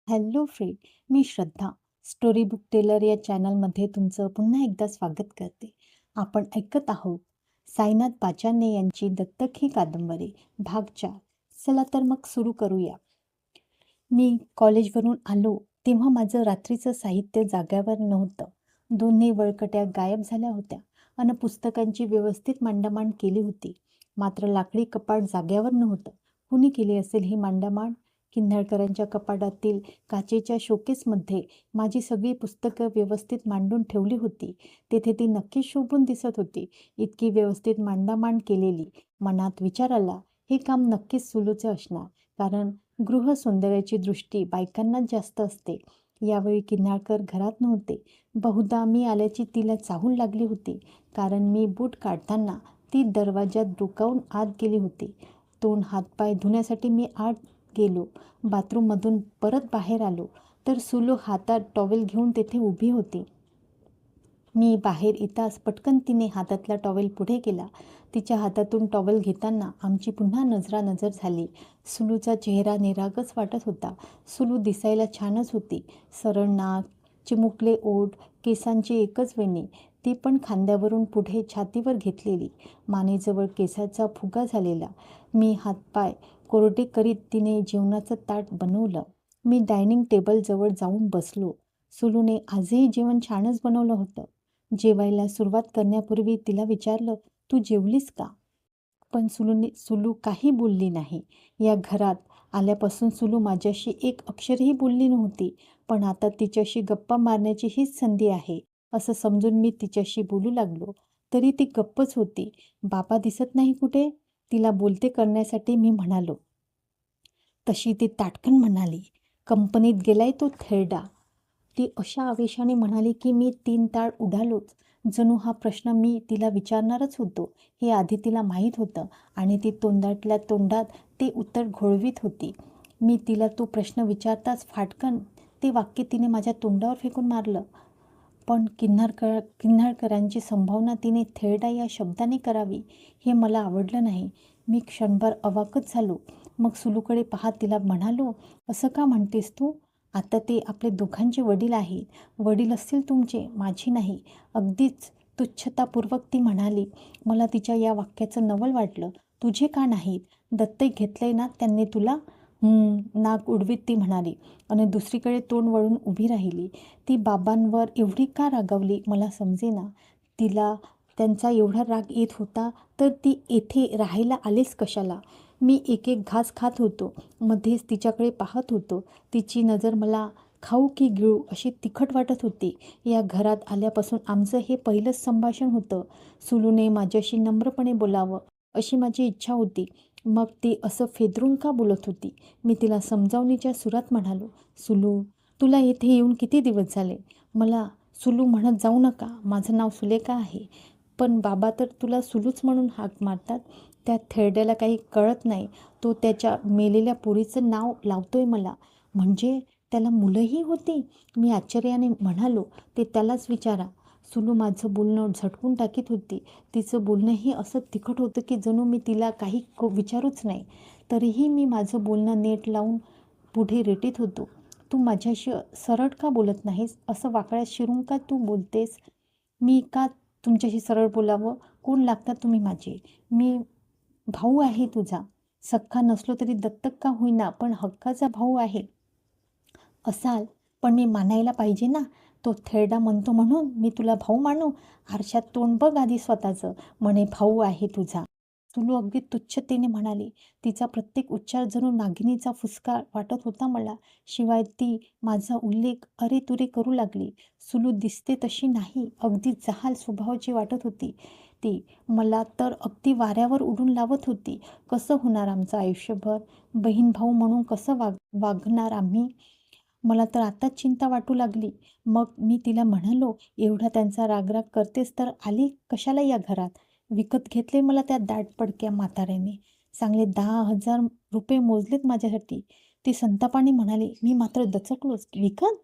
Hello friend, मी श्रद्धा. Story book teller या चॅनलमध्ये तुमचं पुन्हा एकदा स्वागत करते. आपण ऐकत आहोत साईनाथ पाचारने यांची दत्तक ही कादंबरी भाग 4. चला तर मग सुरू करूया. मी कॉलेजवरून आलो तेव्हा माझं रात्रीचं साहित्य जाग्यावर नव्हतं. दोन्ही वळकट्या गायब झाल्या होत्या आणि पुस्तकांची व्यवस्थित मांडामांड केली होती. मात्र लाकडी कपाट जाग्यावर नव्हतं. कुणी केली असेल ही मांडामांड? किन्हळकरांच्या कपाटातील काचेच्या शोकेसमध्ये माझी सगळी पुस्तकं व्यवस्थित मांडून ठेवली होती. तेथे ती नक्कीच शोभून दिसत होती. इतकी व्यवस्थित मांडामांड केलेली. मनात विचार आला, हे काम नक्कीच सुलूचे असणार. कारण गृहसौंदर्याची दृष्टी बायकांनाच जास्त असते. यावेळी किन्हाळकर घरात नव्हते. बहुधा मी आल्याची तिला चाहूल लागली होती. कारण मी बूट काढताना ती दरवाजात डोकावून आत गेली होती. तोंड हातपाय धुण्यासाठी मी आत गेलो. बाथरूममधून परत बाहेर आलो तर सुलू हातात टॉवेल घेऊन तेथे उभी होती. मी बाहेर येताच पटकन तिने हातातला टॉवेल पुढे केला. तिच्या हातातून टॉवेल घेताना आमची पुन्हा नजरानजर झाली. सुलूचा चेहरा निरागस वाटत होता. सुलू दिसायला छानच होती. सरळ नाक, चिमुकले ओठ, केसांची एकच वेणी, ती पण खांद्यावरून पुढे छातीवर घेतलेली, मानेजवळ केसाचा फुगा झालेला. मी हातपाय कोरडे करीत तिने जेवणाचं ताट बनवलं. मी डायनिंग टेबलजवळ जाऊन बसलो. सुलूने आजही जेवण छानच बनवलं होतं. जेवायला सुरुवात करण्यापूर्वी तिला विचारलं, तू जेवलीस का? पण सुलू काही बोलली नाही. या घरात आल्यापासून सुलू माझ्याशी एक अक्षरही बोलली नव्हती. पण आता तिच्याशी गप्पा मारण्याची हीच संधी आहे असं समजून मी तिच्याशी बोलू लागलो. तरी ती गप्पच होती. बाबा दिसत नाही कुठे? तिला बोलते करण्यासाठी मी म्हणालो. तशी ती ताटकन म्हणाली, कंपनीत गेलाय तो थेरडा. ती अशा आवेशाने म्हणाली की मी 3 ताळ उडालोच. जणू हा प्रश्न मी तिला विचारणारच होतो हे आधी तिला माहीत होतं आणि ती तोंडातल्या तोंडात ते उत्तर घोळवीत होती. मी तिला तो प्रश्न विचारताच फाटकन ते वाक्य तिने माझ्या तोंडावर फेकून मारलं. पण किन्हाळकरांची संभावना तिने थेरडा या शब्दाने करावी हे मला आवडलं नाही. मी क्षणभर अवाकच झालो. मग सुलूकडे पाहत तिला म्हणालो, असं का म्हणतेस तू? आता ते आपले दोघांचे वडील आहेत. वडील असतील तुमचे, माझी नाही. अगदीच तुच्छतापूर्वक ती म्हणाली. मला तिच्या या वाक्याचं नवल वाटलं. तुझे का नाहीत? दत्तक घेतलंय ना त्यांनी तुला? नाक उडवीत ती म्हणाली आणि दुसरीकडे तोंड वळून उभी राहिली. ती बाबांवर एवढी का रागावली मला समजेना. तिला त्यांचा एवढा राग येत होता तर ती येथे राहायला आलेच कशाला? मी एक एक घास खात होतो. मध्येच तिच्याकडे पाहत होतो. तिची नजर मला खाऊ की गिळू अशी तिखट वाटत होती. या घरात आल्यापासून आमचं हे पहिलंच संभाषण होतं. सुलूने माझ्याशी नम्रपणे बोलावं अशी माझी इच्छा होती. मग ती असं फेदरून का बोलत होती? मी तिला समजावणीच्या सुरात म्हणालो, सुलू, तुला येथे येऊन किती दिवस झाले? मला सुलू म्हणत जाऊ नका. माझं नाव सुलेखा आहे. पण बाबा तर तुला सुलूच म्हणून हाक मारतात. त्या थेरड्याला काही कळत नाही. तो त्याच्या मेलेल्या पोरीचं नाव लावतोय मला. म्हणजे त्याला मुलंही होती? मी आश्चर्याने म्हणालो, ते त्यालाच विचारा. सुलू माझं बोलणं झटकून टाकीत होती. तिचं बोलणंही असं तिखट होतं की जणू मी तिला काही विचारूच नाही. तरीही मी माझं बोलणं नेट लावून पुढे रेटीत होतो. तू माझ्याशी सरळ का बोलत नाहीस? असं वाकड्या शिरून का तू बोलतेस? मी का तुमच्याशी सरळ बोलावं? कोण लागतात तुम्ही माझे? मी भाऊ आहे तुझा. सख्खा नसलो तरी दत्तक का होईना पण हक्काचा भाऊ आहे. असाल, पण मी मानायला पाहिजे ना. तो थेरडा म्हणतो म्हणून मी तुला भाऊ मानू? आरशात तोंड बघ आधी स्वतःचं. म्हणे भाऊ आहे तुझा. सुलू अगदी तुच्छतेने म्हणाली. तिचा प्रत्येक उच्चार जणू नागिनीचा फुसका वाटत होता मला. शिवाय ती माझा उल्लेख अरेतुरे करू लागली. सुलू दिसते तशी नाही. अगदी जहाल स्वभावाची वाटत होती ती. मला तर अगदी वाऱ्यावर उडून लावत होती. कसं होणार आमचं आयुष्यभर? बहीण भाऊ म्हणून कसं वागणार आम्ही? मला तर आताच चिंता वाटू लागली. मग मी तिला म्हणालो, एवढा त्यांचा रागराग करतेस तर आली कशाला या घरात? विकत घेतले मला त्या दाटपडक्या म्हाताऱ्याने. चांगले 10,000 रुपये मोजलेत माझ्यासाठी. ती संतापाने म्हणाली. मी मात्र दचकलोच. विकत?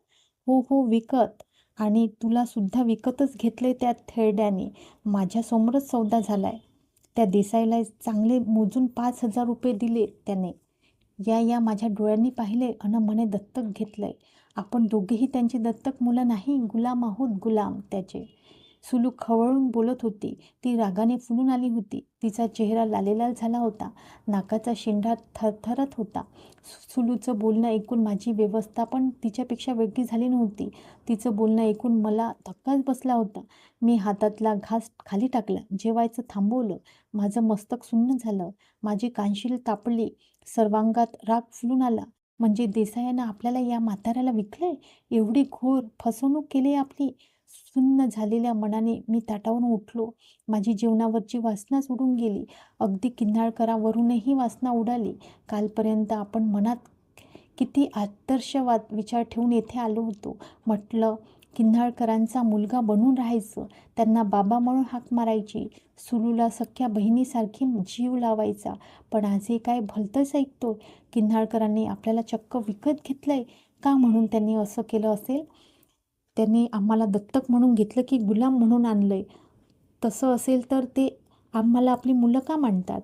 हो हो, विकत. आणि तुला सुद्धा विकतच घेतले त्या थेरड्याने. माझ्यासमोरच सौदा झालाय. त्या देसाईला चांगले मोजून 5,000 रुपये दिले त्याने. या माझ्या डोळ्यांनी पाहिले अन मने दत्तक घेतलंय. आपण दोघेही त्यांची दत्तक मुलं नाही, गुलाम आहोत, गुलाम त्याचे. सुलू खवळून बोलत होती. ती रागाने फुलून आली होती. तिचा चेहरा लालेलाल झाला होता. नाकाचा शेंडा थरथरत होता. सुलूचं बोलणं ऐकून माझी व्यवस्था पण तिच्यापेक्षा वेगळी झाली नव्हती. तिचं बोलणं ऐकून मला धक्काच बसला होता. मी हातातला घास खाली टाकला. जेवायचं थांबवलं. माझं मस्तक सुन्न झालं. माझी कानशील तापली. सर्वांगात राग फुलून आला. म्हणजे देसाईनं आपल्याला या म्हाताऱ्याला विकलंय? एवढी घोर फसवणूक केली आपली? सुन्न झालेल्या मनाने मी ताटावरून उठलो. माझी जेवणावरची वासनाच उडून गेली. अगदी किन्हाळकरांवरूनही वासना उडाली. कालपर्यंत आपण मनात किती आदर्शवाद विचार ठेवून येथे आलो होतो. म्हटलं किन्हाळकरांचा मुलगा बनून राहायचं. त्यांना बाबा म्हणून हाक मारायची. सुलूला सख्या बहिणीसारखी जीव लावायचा. पण आज हे काय भलतंच ऐकतो. किन्हाळकरांनी आपल्याला चक्क विकत घेतलंय. का म्हणून त्यांनी असं केलं असेल? त्यांनी आम्हाला दत्तक म्हणून घेतलं की गुलाम म्हणून आणलंय? तसं असेल तर ते आम्हाला आपली मुलं का मानतात?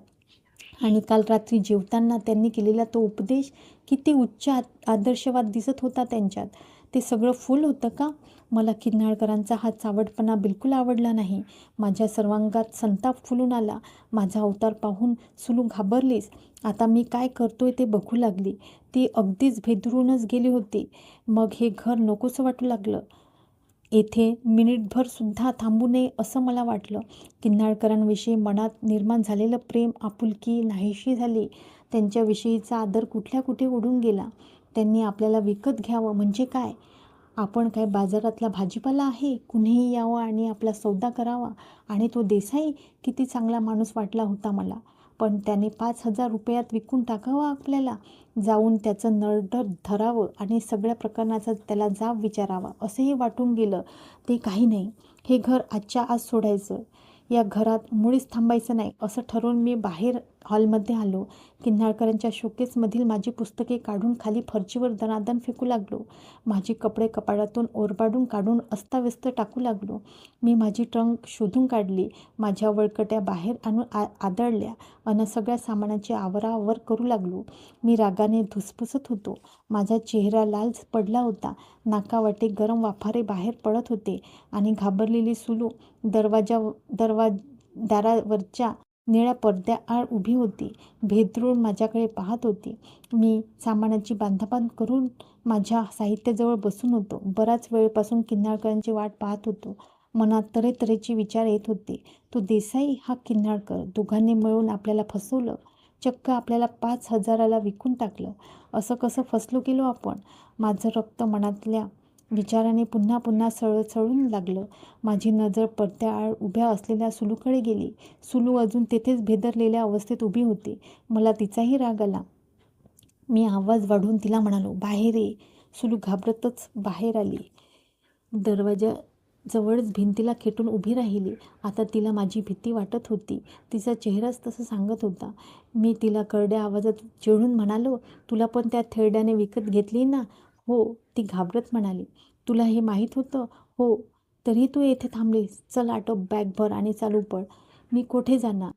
आणि काल रात्री जेवताना त्यांनी केलेला तो उपदेश किती उच्च आदर्शवाद दिसत होता त्यांच्यात. ते सगळं फुल होतं का? मला किन्हाळकरांचा हा चावटपणा बिलकुल आवडला नाही. माझ्या सर्वांगात संताप फुलून आला. माझा अवतार पाहून सुलू घाबरलीच. आता मी काय करतोय ते बघू लागली. ती अगदीच भेदरूनच गेली होती. मग हे घर नकोसं वाटू लागलं. येथे मिनिटभरसुद्धा थांबू नये असं मला वाटलं. किन्हाळकरांविषयी मनात निर्माण झालेलं प्रेम, आपुलकी नाहीशी झाली. त्यांच्याविषयीचा आदर कुठल्या कुठे उडून गेला. त्यांनी आपल्याला विकत घ्यावं म्हणजे काय? आपण काय बाजारातला भाजीपाला आहे? कुणीही यावं आणि आपला सौदा करावा. आणि तो देसाई किती चांगला माणूस वाटला होता मला. पण त्याने 5,000 रुपयात विकून टाकावं आपल्याला. जाऊन त्याचं नरडर धरावं आणि सगळ्या प्रकरणाचा त्याला जाब विचारावा असंही वाटून गेलं. ते काही नाही. हे घर आजच्या आज सोडायचं. या घरात मुळीच थांबायचं नाही असं ठरवून मी बाहेर हॉलमध्ये आलो. किन्हाळकरांच्या शोकेसमधील माझी पुस्तके काढून खाली फरशीवर दणादण फेकू लागलो. माझी कपडे कपाटातून ओरबाडून काढून अस्ताव्यस्त टाकू लागलो. मी माझी ट्रंक शोधून काढली. माझ्या वळकट्या बाहेर आणून आदळल्या अन सगळ्या सामानाची आवराआवर करू लागलो. मी रागाने धुसफुसत होतो. माझा चेहरा लाल पडला होता. नाकावाटे गरम वाफारे बाहेर पडत होते आणि घाबरलेली सुलू दारावरच्या निळ्या पडद्याआड उभी होती. भेदरून माझ्याकडे पाहत होती. मी सामानाची बांधाबांध करून माझ्या साहित्याजवळ बसून होतो. बराच वेळपासून किन्हाळकरांची वाट पाहत होतो. मनात तऱ्हेतऱ्हेचे विचार येत होते. तो देसाई, हा किन्हाळकर, दोघांनी मिळून आपल्याला फसवलं. चक्क आपल्याला 5,000ला विकून टाकलं. असं कसं फसलो गेलो आपण? माझं रक्त मनातल्या विचाराने पुन्हा पुन्हा सळसळून लागलं. माझी नजर पडद्याआड उभ्या असलेल्या सुलूकडे गेली. सुलू अजून तेथेच भेदरलेल्या अवस्थेत उभी होती. मला तिचाही राग आला. मी आवाज वाढवून तिला म्हणालो, बाहेर ये. सुलू घाबरतच बाहेर आली. दरवाजाजवळच भिंतीला खेटून उभी राहिली. आता तिला माझी भीती वाटत होती. तिचा चेहराच तसं सांगत होता. मी तिला करड्या आवाजात चिडून म्हणालो, तुला पण त्या थेरड्याने विकत घेतली ना? हो, ती घाबरत म्हणाली. तुला हे माहीत होतं? हो. तरी तू येथे थांबलीस. चल, आटो बॅग भर आणि चालू पड. मी कुठे जाणार?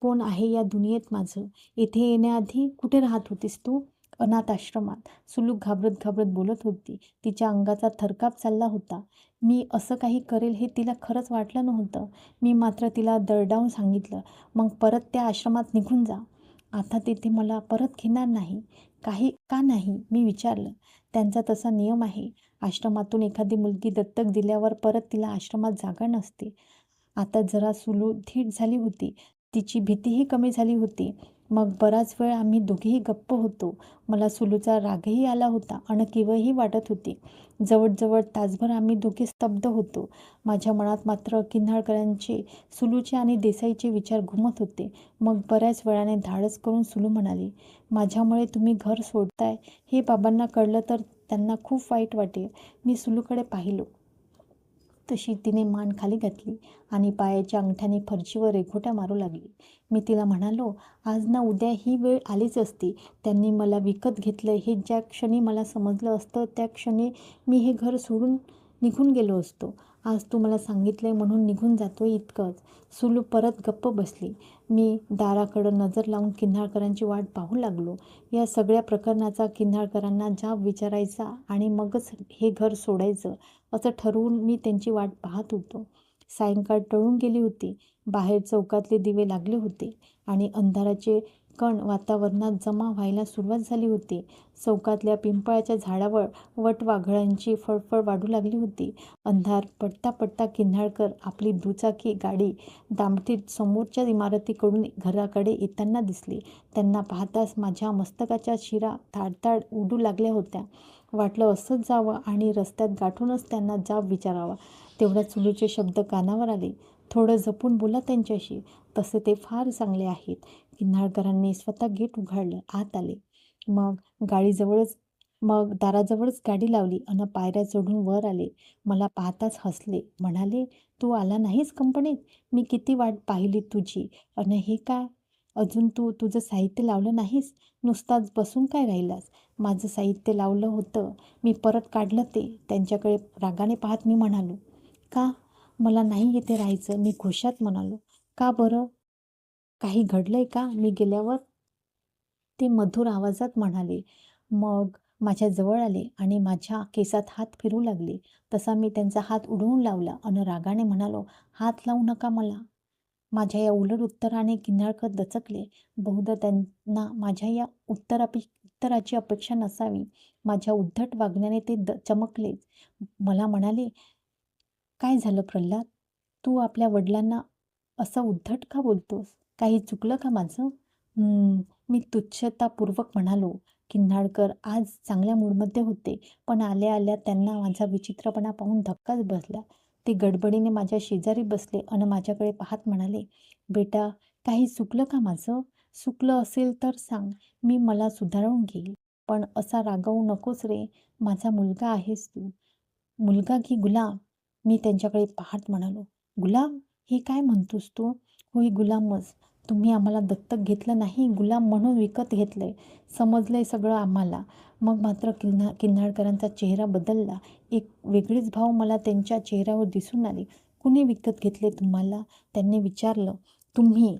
कोण आहे या दुनियेत माझं? इथे येण्याआधी कुठे राहत होतीस तू? अनाथ आश्रमात. सुलू घाबरत घाबरत बोलत होती. तिच्या अंगाचा थरकाप चालला होता. मी असं काही करेल हे तिला खरंच वाटलं नव्हतं. मी मात्र तिला दरडावून सांगितलं, मग परत त्या आश्रमात निघून जा. आता तिथे मला परत घेणार नाही. का नाही? मी विचारलं. त्यांचा तसा नियम आहे. आश्रमातून एखादी मुलगी दत्तक दिल्यावर परत तिला आश्रमात जागा नसते. आता जरा सुलू धीट झाली होती. तिची भीतीही कमी झाली होती. मग बराच वेळ आम्ही दोघेही गप्प होतो. मला सुलूचा रागही आला होता आणि किवही वाटत होती. जवळजवळ तासभर आम्ही दोघे स्तब्ध होतो. माझ्या मनात मात्र किन्हाळकरांचे, सुलूचे आणि देसाईचे विचार घुमत होते. मग बऱ्याच वेळाने धाडस करून सुलू म्हणाली, माझ्यामुळे तुम्ही घर सोडताय हे बाबांना कळलं तर त्यांना खूप वाईट वाटेल. मी सुलूकडे पाहिलो. तशी तिने मान खाली घातली आणि पायाच्या अंगठ्याने फरशीवर रेघोट्या मारू लागली. मी तिला म्हणालो, आज ना उद्या ही वेळ आलीच असती. त्यांनी मला विकत घेतलं हे ज्या क्षणी मला समजलं असतं त्या क्षणी मी हे घर सोडून निघून गेलो असतो. आज तू मला सांगितलंय म्हणून निघून जातोय इतकंच. सुलू परत गप्प बसली. मी दाराकडं नजर लावून किन्हाळकरांची वाट पाहू लागलो. या सगळ्या प्रकरणाचा किन्हाळकरांना जाब विचारायचा आणि मगच हे घर सोडायचं असं ठरवून मी त्यांची वाट पाहत होतो. सायंकाळ टळून गेली होती. बाहेर चौकातले दिवे लागले होते आणि अंधाराचे कण वातावरणात जमा व्हायला सुरुवात झाली होती. चौकातल्या पिंपळाच्या झाडावर वटवाघळांची फळफळ वाढू लागली होती. अंधार पडता पडता किन्हाळकर आपली दुचाकी गाडी दामटीत समोरच्या इमारतीकडून घराकडे येताना दिसले. त्यांना पाहताच माझ्या मस्तकाच्या शिरा ताडताड उडू लागल्या होत्या. वाटलं असंच जावं आणि रस्त्यात गाठूनच त्यांना जाब विचारावा. तेवढ्यात सुलूचे शब्द कानावर आले. थोडं जपून बोला त्यांच्याशी. तसे ते फार चांगले आहेत. किन्हाळकरांनी स्वतः गेट उघडलं. आत आले. गाडीजवळच मग दाराजवळच गाडी लावली अन पायऱ्या चढून वर आले. मला पाहताच हसले. म्हणाले, तू आला नाहीस कंपनीत? मी किती वाट पाहिली तुझी. अन हे काय? अजून तू तुझं साहित्य लावलं नाहीस? नुसताच बसून काय राहिलास? माझं साहित्य लावलं होतं. मी परत काढलं ते. त्यांच्याकडे रागाने पाहत मी म्हणालो, का? मला नाही येथे राहायचं. मी घोषात म्हणालो. का बरं? काही घडलंय का मी गेल्यावर? ते मधुर आवाजात म्हणाले. मग माझ्या जवळ आले आणि माझ्या केसात हात फिरू लागले. तसा मी त्यांचा हात उडवून लावला अन रागाने म्हणालो, हात लावू नका मला. माझ्या या उलट उत्तराने किन्हाळकर दचकले. बहुधा त्यांना माझ्या या उत्तराची अपेक्षा नसावी. माझ्या उद्धट वागण्याने ते चमकलेच. मला म्हणाले, काय झालं प्रल्हाद? तू आपल्या वडिलांना असं उद्धट का बोलतोस? काही चुकलं का माझं? मी तुच्छतापूर्वक म्हणालो. किन्हाळकर आज चांगल्या मूडमध्ये होते, पण आल्या आल्या त्यांना माझा विचित्रपणा पाहून धक्काच बसला. ते गडबडीने माझ्या शेजारी बसले अन माझ्याकडे पाहत म्हणाले, बेटा, काही चुकलं का माझं? चुकलं असेल तर सांग, मी मला सुधारून घेईल. पण असा रागावू नकोस रे. माझा मुलगा आहेस तू. मुलगा की गुलाम? मी त्यांच्याकडे पाहत म्हणालो. गुलाम? हे काय म्हणतोस तू? होय, गुलामच. तुम्ही आम्हाला दत्तक घेतलं नाही, गुलाम म्हणून विकत घेतलंय. समजलंय सगळं आम्हाला. मग मात्र किन्हाळकरांचा चेहरा बदलला. एक वेगळेच भाव मला त्यांच्या चेहऱ्यावर दिसून आले. कुणी विकत घेतले तुम्हाला? त्यांनी विचारलं. तुम्ही.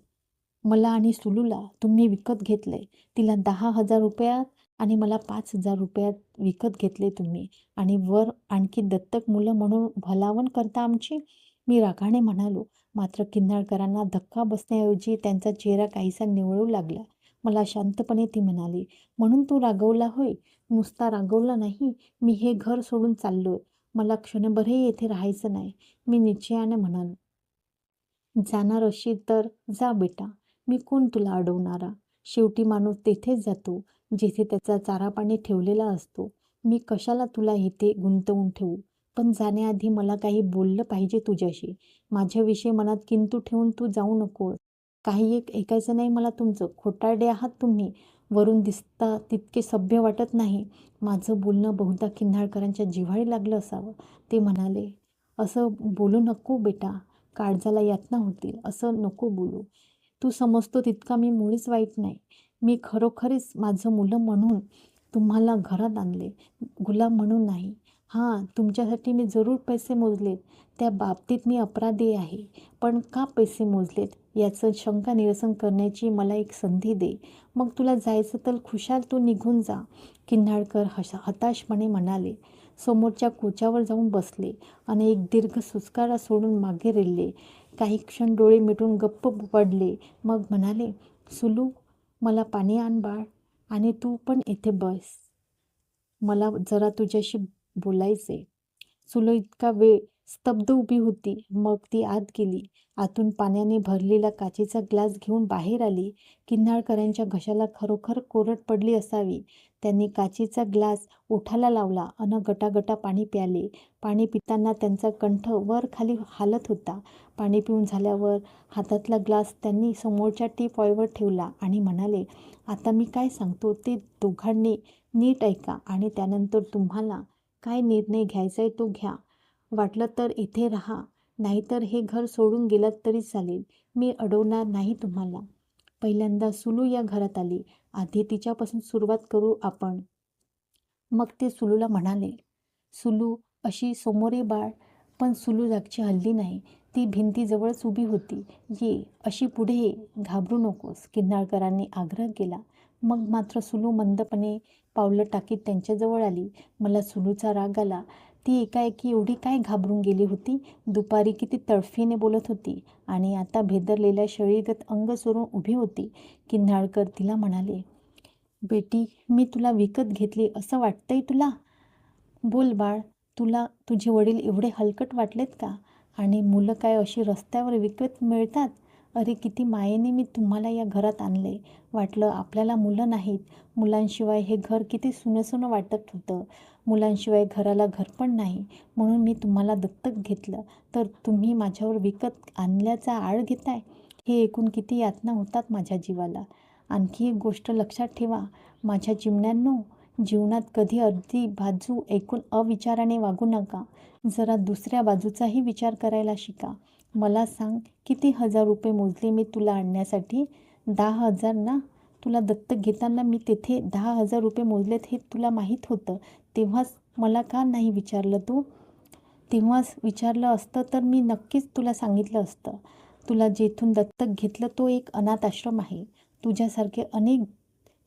मला आणि सुलूला तुम्ही विकत घेतलंय. तिला 10,000 रुपयात आणि मला 5,000 रुपयात विकत घेतले तुम्ही. आणि वर आणखी दत्तक मुलं म्हणून भलावण करता आमची? मी रागाने म्हणालो. मात्र किन्हाळकरांना धक्का बसण्याऐवजी त्यांचा चेहरा काहीसा निवळू लागला. मला शांतपणे ती म्हणाली, म्हणून तू रागवला होय? नुसता रागवला नाही, मी हे घर सोडून चाललोय. मला क्षणभरही येथे राहायचं नाही. मी निश्चयाने म्हणालो. जाणार अशी तर जा बेटा. मी कोण तुला अडवणारा? शेवटी माणूस तेथेच जातो जिथे त्याचा चारापाणी ठेवलेला असतो. मी कशाला तुला इथे गुंतवून ठेवू? पण जाण्याआधी मला काही बोललं पाहिजे तुझ्याशी. माझ्याविषयी मनात किंतु ठेवून तू जाऊ नकोस. काही एक ऐकायचं नाही मला तुमचं. खोटारडे आहात तुम्ही. वरून दिसता तितके सभ्य वाटत नाही. माझं बोलणं बहुधा किन्हाळकरांच्या जिव्हाळी लागलं असावं. ते म्हणाले, असं बोलू नको बेटा. काळजाला यातना होतील. असं नको बोलू. तू समजतो तितका मी मुळीच वाईट नाही. मी खरोखरीच माझं मुलं म्हणून तुम्हाला घरात आणले, गुलाम म्हणून नाही. हां, तुमच्यासाठी मी जरूर पैसे मोजलेत. त्या बाबतीत मी अपराधी आहे. पण का पैसे मोजलेत याचं शंका निरसन करण्याची मला एक संधी दे. मग तुला जायचं तर खुशाल तू निघून जा. किन्हाळकर हताशपणे म्हणाले. समोरच्या कोचावर जाऊन बसले आणि एक दीर्घ सुस्कारा सोडून मागे रेलले. काही क्षण डोळे मिटून गप्प पडले. मग म्हणाले, सुलू, मला पाणी आण बाळ, आणि तू पण इथे बस. मला जरा तुझ्याशी बोलायचे. सुलू इतका वेळ स्तब्ध उभी होती. मग ती आत गेली. आतून पाण्याने भरलेला काचेचा ग्लास घेऊन बाहेर आली. किन्हाळकरांच्या घशाला खरोखर कोरड पडली असावी. त्यांनी काचेचा ग्लास ओठाला लावला अन गटागटा पाणी प्याले. पाणी पिताना त्यांचा कंठ वर खाली हालत होता. पाणी पिऊन झाल्यावर हातातला ग्लास त्यांनी समोरच्या टीपॉयवर ठेवला आणि म्हणाले, आता मी काय सांगतो ते दोघांनी नीट ऐका आणि त्यानंतर तुम्हाला काय निर्णय घ्यायचा आहे तो घ्या. वाटलं तर इथे राहा, नाहीतर हे घर सोडून गेलात तरी चालेल. मी अडवणार नाही तुम्हाला. पहिल्यांदा सुलू या घरात आली. आधी तिच्यापासून सुरुवात करू आपण. मग ते सुलूला म्हणाले, सुलू, अशी समोर ये बाळ. पण सुलू जागची हलली नाही. ती भिंतीजवळच उभी होती. "ये, अशी पुढे ये, घाबरू नकोस," किन्हाळकरांनी आग्रह केला. मग मात्र सुलू मंदपणे पावलं टाकीत त्यांच्याजवळ आली. मला सुलूचा राग आला. ती एकाएकी एवढी काय घाबरून गेली होती? दुपारी किती तडफीने बोलत होती आणि आता भेदरलेल्या शेळीगत अंग सोडून उभी होती. किन्हाळकर तिला म्हणाले, "बेटी, मी तुला विकत घेतली असं वाटतंय तुला? बोल बाळ, तुला तुझे वडील एवढे हलकट वाटलेत का? आणि मुलं काय अशी रस्त्यावर विकत मिळतात? अरे किती मायेने मी तुम्हाला या घरात आणलंय. वाटलं आपल्याला मुलं नाहीत. मुलांशिवाय हे घर किती सुनंसुनं वाटत होतं. मुलांशिवाय घराला घर पण नाही. म्हणून मी तुम्हाला दत्तक घेतलं. तर तुम्ही माझ्यावर विकत आणल्याचा आळ घेताय? हे ऐकून किती यातना होतात माझ्या जीवाला. आणखी एक गोष्ट लक्षात ठेवा माझ्या चिमण्यांनो, जीवनात कधी अर्धी बाजू ऐकून अविचाराने वागू नका. जरा दुसऱ्या बाजूचाही विचार करायला शिका. मला सांग, किती हजार रुपये मोजले मी तुला आणण्यासाठी? 10,000 ना? तुला दत्तक घेताना मी तेथे 10,000 रुपये मोजलेत हे तुला माहीत होतं. तेव्हाच मला का नाही विचारलं तू? तेव्हाच विचारलं असतं तर मी नक्कीच तुला सांगितलं असतं. तुला जेथून दत्तक घेतलं तो एक अनाथ आश्रम आहे. तुझ्यासारखे अनेक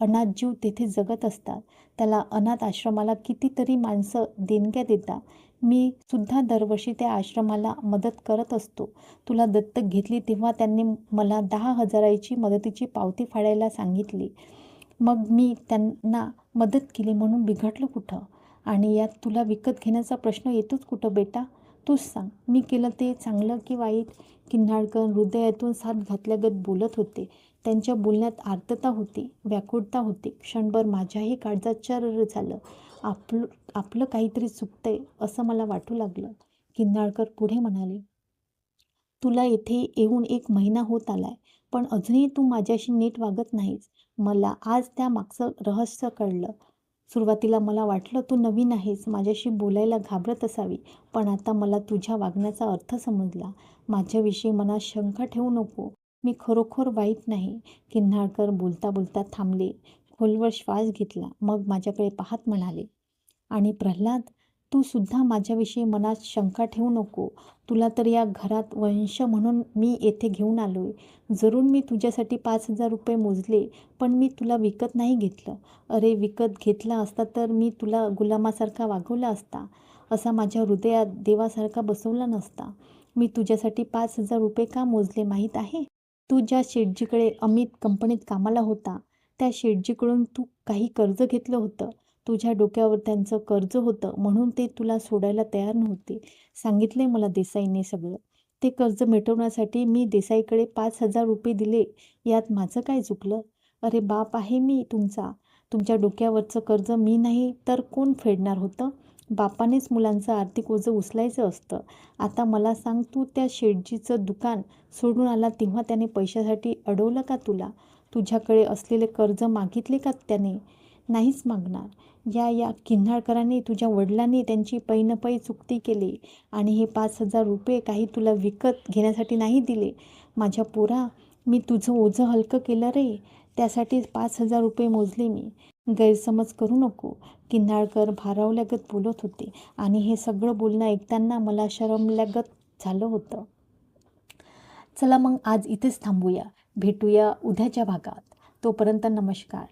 अनाथ जीव तेथे जगत असतात. त्याला अनाथ आश्रमाला कितीतरी माणसं देणग्या देतात. मी सुद्धा दरवर्षी त्या आश्रमाला मदत करत असतो. तुला दत्तक घेतली तेव्हा त्यांनी मला 10,000ची मदतीची पावती फाडायला सांगितली. मग मी त्यांना मदत केली म्हणून बिघडलं कुठं? आणि यात तुला विकत घेण्याचा प्रश्न येतोच कुठं बेटा? तूच सांग, मी केलं ते चांगलं की वाईट? किन्हाळकर हृदयातून साथ घातल्यागत बोलत होते. त्यांच्या बोलण्यात आर्तता होती, व्याकुळता होती. क्षणभर माझ्याही काळजात चर्र झालं. आपलं काहीतरी चुकतंय असं मला वाटू लागलं. किन्हाळकर पुढे म्हणाले, तुला येथे येऊन 1 महिना होत आलाय, पण अजूनही तू माझ्याशी नीट वागत नाहीस. मला आज त्या मागचं रहस्य कळलं. सुरुवातीला मला वाटलं तू नवीन आहेस, माझ्याशी बोलायला घाबरत असावी. पण आता मला तुझ्या वागण्याचा अर्थ समजला. माझ्याविषयी मनात शंका ठेवू नको. मी खरोखर वाईट नाही. किन्हाळकर बोलता बोलता थांबले, खोलवर श्वास घेतला. मग माझ्याकडे पाहत म्हणाले, आणि प्रल्हाद, तू सुद्धा माझ्याविषयी मनात शंका ठेवू नको. तुला तर या घरात वंश म्हणून मी येथे घेऊन आलोय. जरूर मी तुझ्यासाठी 5,000 रुपये मोजले, पण मी तुला विकत नाही घेतलं. अरे विकत घेतला असता तर मी तुला गुलामासारखा वागवला असता. असा माझ्या हृदयात देवासारखा बसवला नसता. मी तुझ्यासाठी 5,000 रुपये का मोजले माहीत आहे? तू ज्या शेठजीकडे अमित कंपनीत कामाला होता, त्या शेठजीकडून तू काही कर्ज घेतलं होतं. तुझ्या डोक्यावर त्यांचं कर्ज होतं म्हणून ते तुला सोडायला तयार नव्हते. सांगितले मला देसाईने सगळं. ते कर्ज मिटवण्यासाठी मी देसाईकडे 5,000 रुपये दिले. यात माझं काय चुकलं? अरे बाप आहे मी तुमचा. तुमच्या डोक्यावरचं कर्ज मी नाही तर कोण फेडणार होतं? बापानेच मुलांचं आर्थिक ओझं उचलायचं असतं. आता मला सांग, तू त्या शेठजीचं दुकान सोडून आला तेव्हा त्याने पैशासाठी अडवलं का तुला? तुझ्याकडे असलेले कर्ज मागितले का त्याने? नाहीच मागणार. या किन्हाळकरांनी, तुझ्या वडिलांनी त्यांची पैनपै चुकती केली आणि हे 5,000 रुपये काही तुला विकत घेण्यासाठी नाही दिले. माझ्या पोरा, मी तुझं ओझं हलकं केलं रे. त्यासाठी 5,000 रुपये मोजले मी. गैरसमज करू नको. किन्हाळकर भारावल्यागत बोलत होते आणि हे सगळं बोलणं ऐकताना मला शरमल्यागत झालं होतं. चला मग आज इथेच थांबूया. भेटूया उद्याच्या भागात. तोपर्यंत नमस्कार.